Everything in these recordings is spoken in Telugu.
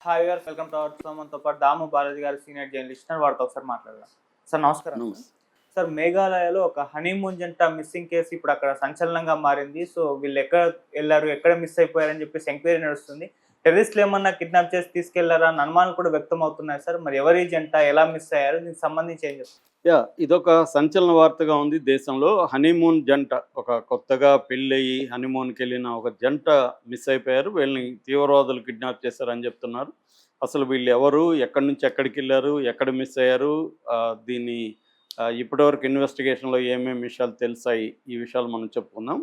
హాయ్ గారు, వెల్కమ్ టు అవర్ షో. మనతో పాటు దాము బాలాజీ గారు, సీనియర్ జర్నలిస్ట్, వారితో ఒకసారి మాట్లాడదాం. సార్ నమస్కారం. నమస్తే. సార్, మేఘాలయలో ఒక హనీమూన్ జంట మిస్సింగ్ కేసు ఇప్పుడు అక్కడ సంచలనంగా మారింది. సో వీళ్ళు ఎక్కడ వెళ్ళారు, ఎక్కడ మిస్ అయిపోయారని చెప్పేసి ఎంక్వైరీ నడుస్తుంది. టెర్రరిస్టులు ఏమన్నా కిడ్నాప్ చేసి తీసుకెళ్లారా అన్న అనుమానాలు కూడా వ్యక్తం అవుతున్నాయి సార్. మరి ఎవరి జంట, ఎలా మిస్ అయ్యారు, దీనికి సంబంధించి ఏం చెప్తారు? ఇదొక సంచలన వార్తగా ఉంది దేశంలో. హనీమూన్ జంట, ఒక కొత్తగా పెళ్ళయి హనీమూన్కి వెళ్ళిన ఒక జంట మిస్ అయిపోయారు. వీళ్ళని తీవ్రవాదులు కిడ్నాప్ చేశారని చెప్తున్నారు. అసలు వీళ్ళు ఎవరు, ఎక్కడి నుంచి ఎక్కడికి వెళ్ళారు, ఎక్కడ మిస్ అయ్యారు, దీన్ని ఇప్పటివరకు ఇన్వెస్టిగేషన్లో ఏమేమి విషయాలు తెలిసాయి, ఈ విషయాలు మనం చెప్పుకుందాం.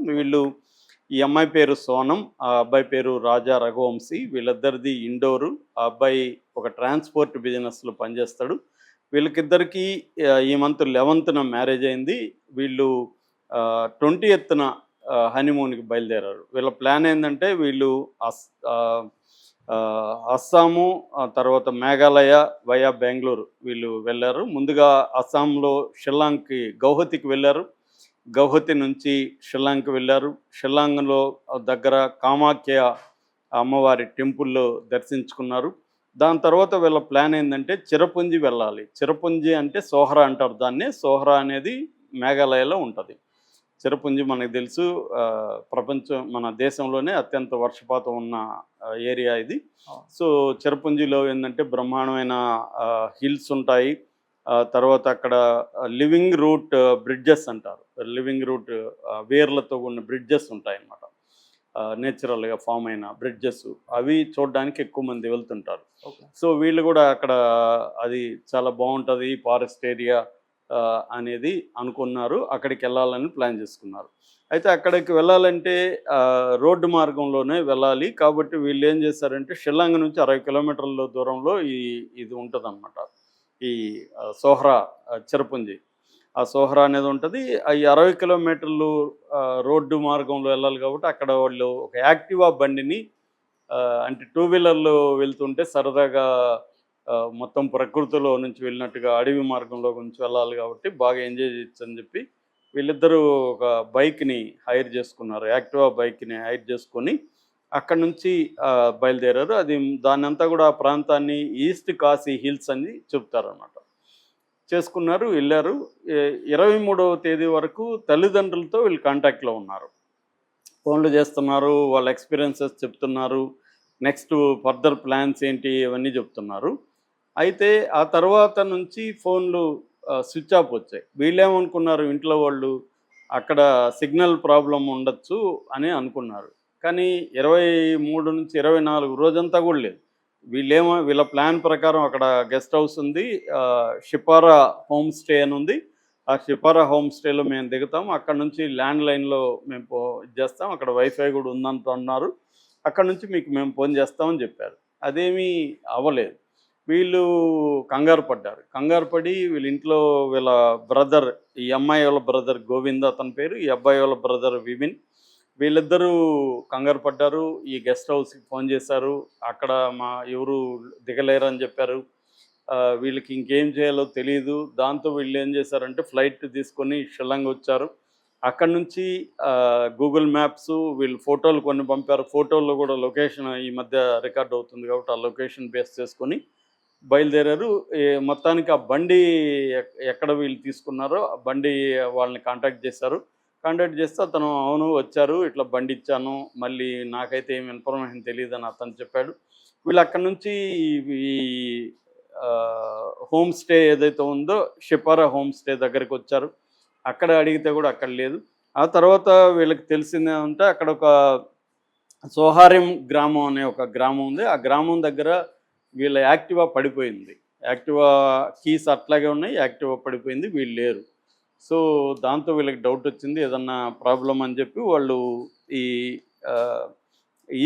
ఈ అమ్మాయి పేరు సోనం, ఆ అబ్బాయి పేరు రాజా రఘువంశీ. వీళ్ళిద్దరిది ఇండోరు. ఆ అబ్బాయి ఒక ట్రాన్స్పోర్ట్ బిజినెస్లో పనిచేస్తాడు. వీళ్ళకిద్దరికీ ఈ మంత్ 11న మ్యారేజ్ అయింది. వీళ్ళు 20న హనీమూన్కి బయలుదేరారు. వీళ్ళ ప్లాన్ ఏంటంటే వీళ్ళు అస్సాము, తర్వాత మేఘాలయ వయా బెంగళూరు వీళ్ళు వెళ్ళారు. ముందుగా అస్సాంలో షిల్లాంగ్కి, గౌహతికి వెళ్ళారు. గౌహతి నుంచి షిల్లాంగ్కి వెళ్ళారు. షిల్లాంగ్లో దగ్గర కామాఖ్య అమ్మవారి టెంపుల్లో దర్శించుకున్నారు. దాని తర్వాత వీళ్ళ ప్లాన్ ఏంటంటే చిరపుంజి వెళ్ళాలి. చిరపుంజి అంటే సోహరా అంటారు దాన్ని. సోహరా అనేది మేఘాలయలో ఉంటుంది. చిరపుంజి మనకు తెలుసు, మన దేశంలోనే అత్యంత వర్షపాతం ఉన్న ఏరియా ఇది. సో చిరపుంజిలో ఏంటంటే బ్రహ్మాండమైన హిల్స్ ఉంటాయి. తర్వాత అక్కడ లివింగ్ రూట్ బ్రిడ్జెస్ అంటారు. లివింగ్ రూట్ వేర్లతో ఉన్న బ్రిడ్జెస్ ఉంటాయి అన్నమాట. నేచురల్గా ఫామ్ అయిన బ్రిడ్జెస్, అవి చూడడానికి ఎక్కువ మంది వెళ్తుంటారు. సో వీళ్ళు కూడా అక్కడ అది చాలా బాగుంటుంది ఫారెస్ట్ ఏరియా అనేది అనుకున్నారు. అక్కడికి వెళ్ళాలని ప్లాన్ చేసుకున్నారు. అయితే అక్కడికి వెళ్ళాలంటే రోడ్డు మార్గంలోనే వెళ్ళాలి. కాబట్టి వీళ్ళు ఏం చేశారంటే షిల్లాంగ్ నుంచి 60 కిలోమీటర్ల దూరంలో ఇది ఉంటుంది అన్నమాట, ఈ సోహ్రా చిరపుంజి. ఆ సోహరా అనేది ఉంటుంది. ఈ 60 కిలోమీటర్లు రోడ్డు మార్గంలో వెళ్ళాలి. కాబట్టి అక్కడ వాళ్ళు ఒక యాక్టివా బండిని, అంటే 2 వీలర్లు వెళ్తుంటే సరదాగా మొత్తం ప్రకృతిలో నుంచి వెళ్ళినట్టుగా అడవి మార్గంలో నుంచి వెళ్ళాలి కాబట్టి బాగా ఎంజాయ్ చేయొచ్చు అని చెప్పి వీళ్ళిద్దరూ ఒక బైక్ని హైర్ చేసుకున్నారు. యాక్టివా బైక్ని హైర్ చేసుకొని అక్కడ నుంచి బయలుదేరారు. దాన్ని అంతా కూడా ఆ ప్రాంతాన్ని ఈస్ట్ కాశీ హిల్స్ అని చెప్తారన్నమాట. చేసుకున్నారు, వెళ్ళారు. 23వ తేదీ వరకు తల్లిదండ్రులతో వీళ్ళు కాంటాక్ట్లో ఉన్నారు. ఫోన్లు చేస్తున్నారు, వాళ్ళ ఎక్స్పీరియన్సెస్ చెప్తున్నారు, నెక్స్ట్ ఫర్దర్ ప్లాన్స్ ఏంటి ఇవన్నీ చెప్తున్నారు. అయితే ఆ తర్వాత నుంచి ఫోన్లు స్విచ్ ఆఫ్ వచ్చాయి. వీళ్ళేమనుకున్నారు, ఇంట్లో వాళ్ళు అక్కడ సిగ్నల్ ప్రాబ్లం ఉండొచ్చు అని అనుకున్నారు. కానీ 23 నుంచి 24 రోజంతా కూడా లేదు. వీళ్ళ ప్లాన్ ప్రకారం అక్కడ గెస్ట్ హౌస్ ఉంది, షిపారా హోమ్ స్టే అని ఉంది. ఆ షిపారా హోమ్ స్టేలో మేము దిగుతాం. అక్కడ నుంచి ల్యాండ్ లైన్లో మేము చేస్తాం. అక్కడ వైఫై కూడా ఉందంటున్నారు. అక్కడ నుంచి మీకు మేము ఫోన్ చేస్తామని చెప్పారు. అదేమీ అవ్వలేదు. వీళ్ళు కంగారు పడి వీళ్ళ ఇంట్లో వీళ్ళ బ్రదర్, ఈ అమ్మాయి వాళ్ళ బ్రదర్ గోవింద్ అతని పేరు, ఈ అబ్బాయి వాళ్ళ బ్రదర్ విపిన్, వీళ్ళిద్దరూ కంగారు పడ్డారు. ఈ గెస్ట్ హౌస్కి ఫోన్ చేశారు. అక్కడ ఎవరు దిగలేరని చెప్పారు. వీళ్ళకి ఇంకేం చేయాలో తెలియదు. దాంతో వీళ్ళు ఏం చేశారంటే ఫ్లైట్ తీసుకొని షిల్లాంగ్ వచ్చారు. అక్కడ నుంచి గూగుల్ మ్యాప్స్ వీళ్ళు ఫోటోలు కొన్ని పంపారు. ఫోటోల్లో కూడా లొకేషన్ ఈ మధ్య రికార్డ్ అవుతుంది కాబట్టి ఆ లొకేషన్ బేస్ చేసుకొని బయలుదేరారు. మొత్తానికి ఆ బండి ఎక్కడ వీళ్ళు తీసుకున్నారో ఆ బండి వాళ్ళని కాంటాక్ట్ చేశారు. కాంటాక్ట్ చేస్తే అతను అవును వచ్చారు, ఇట్లా బండి ఇచ్చాను, మళ్ళీ నాకైతే ఏమి ఇన్ఫర్మేషన్ తెలియదని అతను చెప్పాడు. వీళ్ళు అక్కడ నుంచి ఈ హోమ్ స్టే ఏదైతే ఉందో షిపారా హోమ్ స్టే దగ్గరికి వచ్చారు. అక్కడ అడిగితే కూడా అక్కడ లేదు. ఆ తర్వాత వీళ్ళకి తెలిసిందేమంటే అక్కడ ఒక సోహారిం గ్రామం అనే ఒక గ్రామం ఉంది. ఆ గ్రామం దగ్గర వీళ్ళ యాక్టివా పడిపోయింది. యాక్టివా కీస్ అట్లాగే ఉన్నాయి, యాక్టివా పడిపోయింది, వీళ్ళు లేరు. సో దాంతో వీళ్ళకి డౌట్ వచ్చింది ఏదన్నా ప్రాబ్లం అని చెప్పి వాళ్ళు ఈ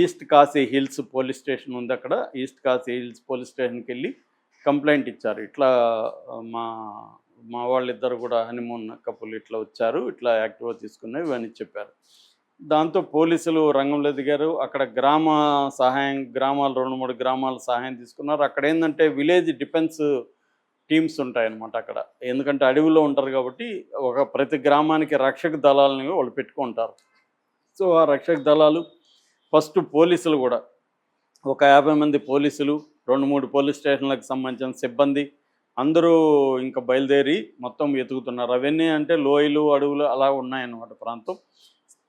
east Kashi hills police station ఉంది, అక్కడ ఈస్ట్ కాశీ హిల్స్ పోలీస్ స్టేషన్కి వెళ్ళి కంప్లైంట్ ఇచ్చారు. ఇట్లా మా వాళ్ళిద్దరు కూడా హనీమూన్ కపుల్ ఇట్లా వచ్చారు, ఇట్లా యాక్టివా తీసుకున్నాయి ఇవన్నీ చెప్పారు. దాంతో పోలీసులు రంగంలో దిగారు. అక్కడ గ్రామాలు 2-3 గ్రామాల సహాయం తీసుకున్నారు. అక్కడ ఏంటంటే విలేజ్ డిఫెన్స్ టీమ్స్ ఉంటాయన్నమాట అక్కడ. ఎందుకంటే అడవిలో ఉంటారు కాబట్టి ప్రతి గ్రామానికి రక్షక దళాలని వాళ్ళు పెట్టుకుంటారు. సో ఆ రక్షక దళాలు ఫస్ట్ పోలీసులు కూడా ఒక 50 మంది పోలీసులు, 2-3 పోలీస్ స్టేషన్లకు సంబంధించిన సిబ్బంది అందరూ ఇంకా బయలుదేరి మొత్తం వెతుకుతున్నారు. అవన్నీ అంటే లోయలు, అడవులు అలా ఉన్నాయన్నమాట ప్రాంతం.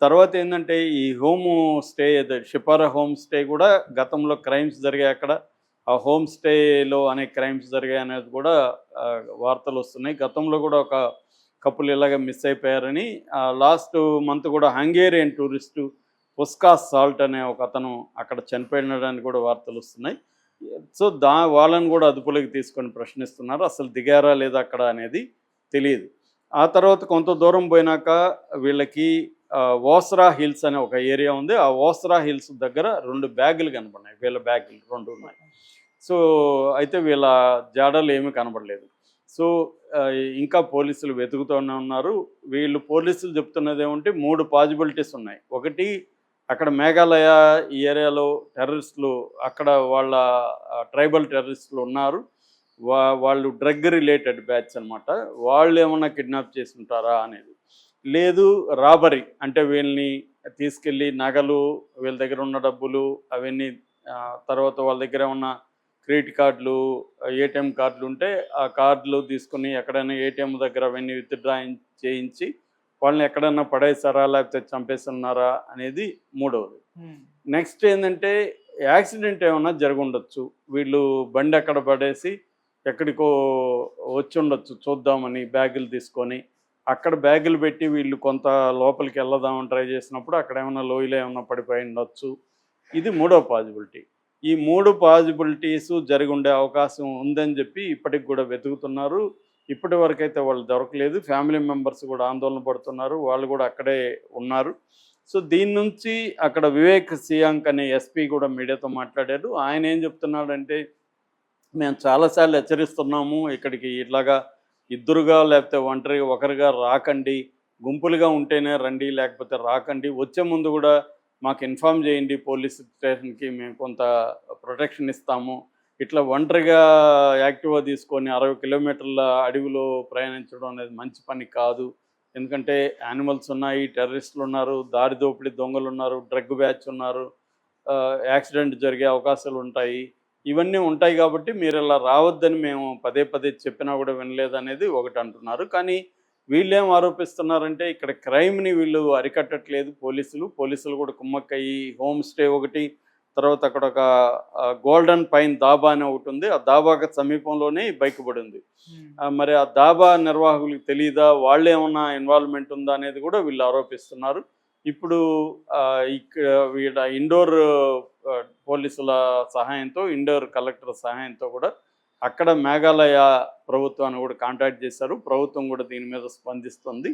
తర్వాత ఏంటంటే ఈ home stay Shipara home stay కూడా గతంలో క్రైమ్స్ జరిగాయి అక్కడ. ఆ హోమ్ స్టేలో అనేక క్రైమ్స్ జరిగాయి అనేది కూడా వార్తలు వస్తున్నాయి. గతంలో కూడా ఒక కపుల్ ఇలాగ మిస్ అయిపోయారని లాస్ట్ మంత్ కూడా హంగేరియన్ టూరిస్టు పుస్కాస్ సాల్ట్ అనే ఒక అతను అక్కడ చనిపోయినడానికి కూడా వార్తలు వస్తున్నాయి. సో వాళ్ళని కూడా అదుపులోకి తీసుకొని ప్రశ్నిస్తున్నారు. అసలు దిగారా లేదా అక్కడ అనేది తెలియదు. ఆ తర్వాత కొంత దూరం పోయినాక వీళ్ళకి ఓస్రా హిల్స్ అనే ఒక ఏరియా ఉంది. ఆ ఓస్రా హిల్స్ దగ్గర 2 బ్యాగులు కనపడినాయి. వీళ్ళ బ్యాగులు 2 ఉన్నాయి. సో అయితే వీళ్ళ జాడలు ఏమీ కనబడలేదు. సో ఇంకా పోలీసులు వెతుకుతూనే ఉన్నారు. వీళ్ళు పోలీసులు చెప్తున్నది ఏమంటే 3 పాజిబిలిటీస్ ఉన్నాయి. ఒకటి, అక్కడ మేఘాలయ ఈ ఏరియాలో టెర్రరిస్టులు, అక్కడ వాళ్ళ ట్రైబల్ టెర్రరిస్టులు ఉన్నారు. వాళ్ళు డ్రగ్ రిలేటెడ్ బ్యాచ్ అనమాట. వాళ్ళు ఏమన్నా కిడ్నాప్ చేసి ఉంటారా అనేది. లేదు, రాబరీ అంటే వీళ్ళని తీసుకెళ్ళి నగలు, వీళ్ళ దగ్గర ఉన్న డబ్బులు అవన్నీ, తర్వాత వాళ్ళ దగ్గర ఉన్న క్రెడిట్ కార్డులు, ఏటీఎం కార్డులు ఉంటే ఆ కార్డులు తీసుకుని ఎక్కడైనా ఏటీఎం దగ్గర అవన్నీ విత్డ్రా చేయించి వాళ్ళని ఎక్కడన్నా పడేసారా లేకపోతే చంపేస్తున్నారా అనేది మూడవది. నెక్స్ట్ ఏంటంటే యాక్సిడెంట్ ఏమన్నా జరుగుండొచ్చు. వీళ్ళు బండి ఎక్కడ పడేసి ఎక్కడికో వచ్చి ఉండొచ్చు చూద్దామని బ్యాగులు తీసుకొని. అక్కడ బ్యాగులు పెట్టి వీళ్ళు కొంత లోపలికి వెళ్దామని ట్రై చేసినప్పుడు అక్కడ ఏమైనా లోయలో ఏమైనా పడిపోయి ఉండొచ్చు. ఇది 3వ పాజిబిలిటీ. ఈ 3 పాజిబిలిటీస్ జరిగి ఉండే అవకాశం ఉందని చెప్పి ఇప్పటికి కూడా వెతుకుతున్నారు. ఇప్పటి వరకు అయితే వాళ్ళు దొరకలేదు. ఫ్యామిలీ మెంబర్స్ కూడా ఆందోళన పడుతున్నారు. వాళ్ళు కూడా అక్కడే ఉన్నారు. సో దీని నుంచి అక్కడ వివేక్ సియాంక్ అనే ఎస్పీ కూడా మీడియాతో మాట్లాడారు. ఆయన ఏం చెప్తున్నాడంటే, మేము చాలాసార్లు హెచ్చరిస్తున్నాము, ఇక్కడికి ఇట్లాగా ఇద్దరుగా లేకపోతే ఒంటరిగా ఒకరిగా రాకండి, గుంపులుగా ఉంటేనే రండి లేకపోతే రాకండి, వచ్చే ముందు కూడా మాకు ఇన్ఫామ్ చేయండి పోలీస్ స్టేషన్కి, మేము కొంత ప్రొటెక్షన్ ఇస్తాము. ఇట్లా ఒంటరిగా యాక్టివా తీసుకొని 60 కిలోమీటర్ల అడవిలో ప్రయాణించడం అనేది మంచి పని కాదు. ఎందుకంటే యానిమల్స్ ఉన్నాయి, టెర్రరిస్టులు ఉన్నారు, దారి దోపిడీ దొంగలు ఉన్నారు, డ్రగ్ బ్యాచ్ ఉన్నారు, యాక్సిడెంట్ జరిగే అవకాశాలు ఉంటాయి. ఇవన్నీ ఉంటాయి కాబట్టి మీరు ఇలా రావద్దని మేము పదే పదే చెప్పినా కూడా వినలేదనేది ఒకటి అంటున్నారు. కానీ వీళ్ళేం ఆరోపిస్తున్నారంటే ఇక్కడ క్రైమ్ని వీళ్ళు అరికట్టట్లేదు పోలీసులు కూడా కుమ్మక్కయ్యి హోమ్ స్టే ఒకటి, తర్వాత అక్కడ ఒక గోల్డెన్ పైన్ దాబా అని ఒకటి ఉంది. ఆ దాబాకి సమీపంలోనే బైక్ పడింది. మరి ఆ దాబా నిర్వాహకులకు తెలియదా, వాళ్ళు ఏమన్నా ఇన్వాల్వ్మెంట్ ఉందా అనేది కూడా వీళ్ళు ఆరోపిస్తున్నారు. ఇప్పుడు వీళ్ళ ఇండోర్ పోలీసుల సహాయంతో, ఇండోర్ కలెక్టర్ సహాయంతో కూడా అక్కడ మేఘాలయ ప్రభుత్వాన్ని కూడా కాంటాక్ట్ చేశారు. ప్రభుత్వం కూడా దీని మీద స్పందిస్తుంది.